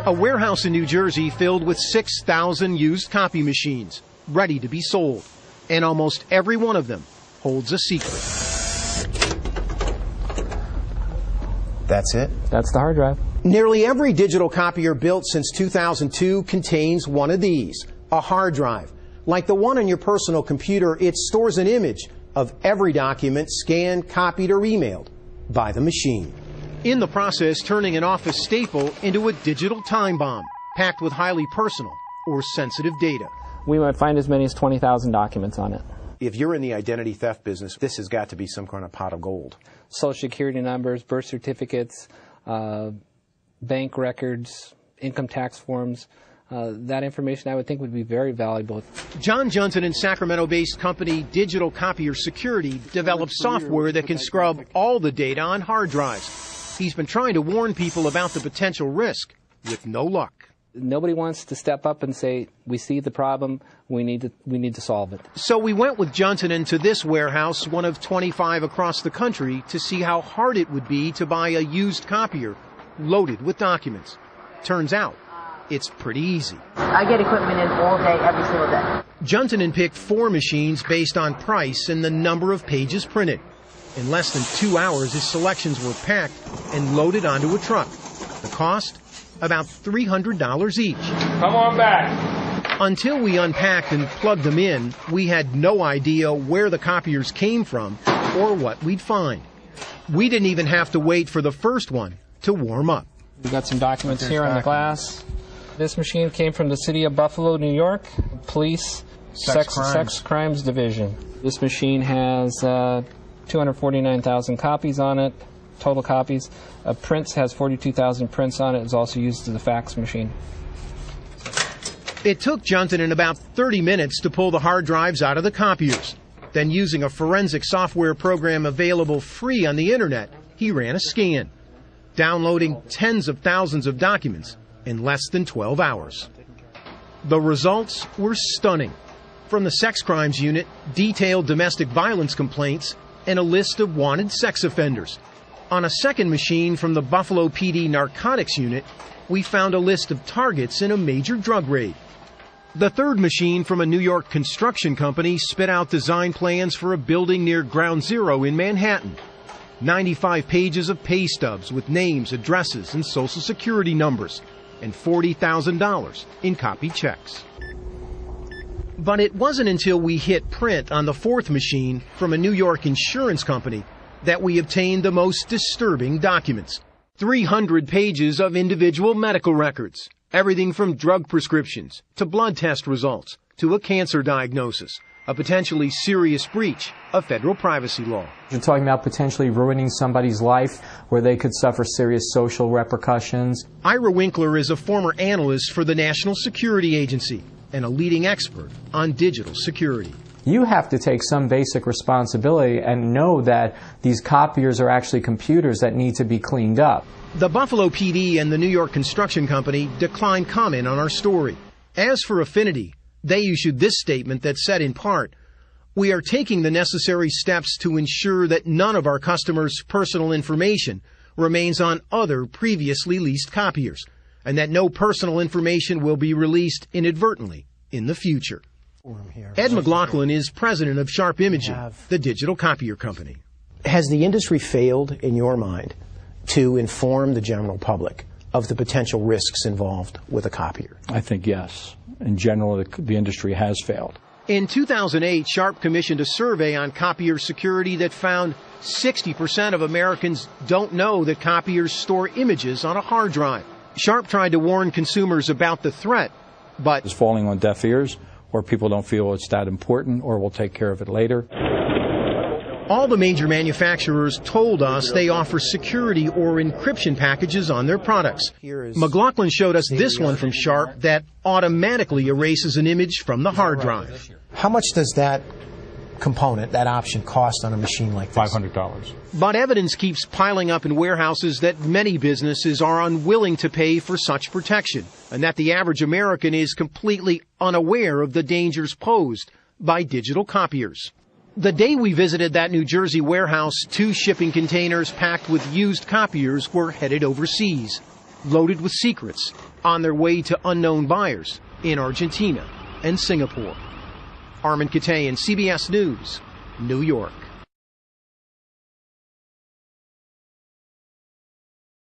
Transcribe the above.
A warehouse in New Jersey filled with 6,000 used copy machines, ready to be sold. And almost every one of them holds a secret. That's it? That's the hard drive. Nearly every digital copier built since 2002 contains one of these, a hard drive. Like the one on your personal computer, it stores an image of every document scanned, copied, or emailed by the machine. In the process, turning an office staple into a digital time bomb, packed with highly personal or sensitive data. We might find as many as 20,000 documents on it. If you're in the identity theft business, this has got to be some kind of pot of gold. Social security numbers, birth certificates, bank records, income tax forms. That information, I would think, would be very valuable. John Johnson and Sacramento-based company Digital Copier Security developed software that can scrub all the data on hard drives. He's been trying to warn people about the potential risk, with no luck. Nobody wants to step up and say, we see the problem, we need to solve it. So we went with Johnson into this warehouse, one of 25 across the country, to see how hard it would be to buy a used copier loaded with documents. Turns out, it's pretty easy. I get equipment in all day, every single day. Johnson picked 4 machines based on price and the number of pages printed. In less than 2 hours, his selections were packed and loaded onto a truck. The cost? About $300 each. Come on back. Until we unpacked and plugged them in, we had no idea where the copiers came from or what we'd find. We didn't even have to wait for the first one to warm up. We've got some documents here on the glass. This machine came from the city of Buffalo, New York, Police Sex Crimes Division. This machine has 249,000 copies on it, total copies. Prints has 42,000 prints on it. It's also used as a fax machine. It took Johnson about 30 minutes to pull the hard drives out of the copiers. Then, using a forensic software program available free on the internet, he ran a scan, downloading tens of thousands of documents in less than 12 hours. The results were stunning. From the sex crimes unit, detailed domestic violence complaints, and a list of wanted sex offenders. On a second machine from the Buffalo PD narcotics unit, we found a list of targets in a major drug raid. The third machine from a New York construction company spit out design plans for a building near Ground Zero in Manhattan. 95 pages of pay stubs with names, addresses, and social security numbers, and $40,000 in copied checks. But it wasn't until we hit print on the fourth machine from a New York insurance company that we obtained the most disturbing documents. 300 pages of individual medical records, everything from drug prescriptions to blood test results to a cancer diagnosis, a potentially serious breach of federal privacy law. You're talking about potentially ruining somebody's life where they could suffer serious social repercussions. Ira Winkler is a former analyst for the National Security Agency and a leading expert on digital security. You have to take some basic responsibility and know that these copiers are actually computers that need to be cleaned up. The Buffalo PD and the New York Construction Company declined comment on our story. As for Affinity, they issued this statement that said in part, "We are taking the necessary steps to ensure that none of our customers' personal information remains on other previously leased copiers, and that no personal information will be released inadvertently in the future." Ed McLaughlin is president of Sharp Imaging, the digital copier company. Has the industry failed, in your mind, to inform the general public of the potential risks involved with a copier? I think yes. In general, the industry has failed. In 2008, Sharp commissioned a survey on copier security that found 60% of Americans don't know that copiers store images on a hard drive. Sharp tried to warn consumers about the threat, but it's falling on deaf ears, or people don't feel it's that important, or we'll take care of it later. All the major manufacturers told us they offer security or encryption packages on their products. McLaughlin showed us this one from Sharp that automatically erases an image from the hard drive. How much does that component, that option, cost on a machine like this? $500. But evidence keeps piling up in warehouses that many businesses are unwilling to pay for such protection, and that the average American is completely unaware of the dangers posed by digital copiers. The day we visited that New Jersey warehouse, 2 shipping containers packed with used copiers were headed overseas, loaded with secrets on their way to unknown buyers in Argentina and Singapore. Armin Katayan, CBS News, New York.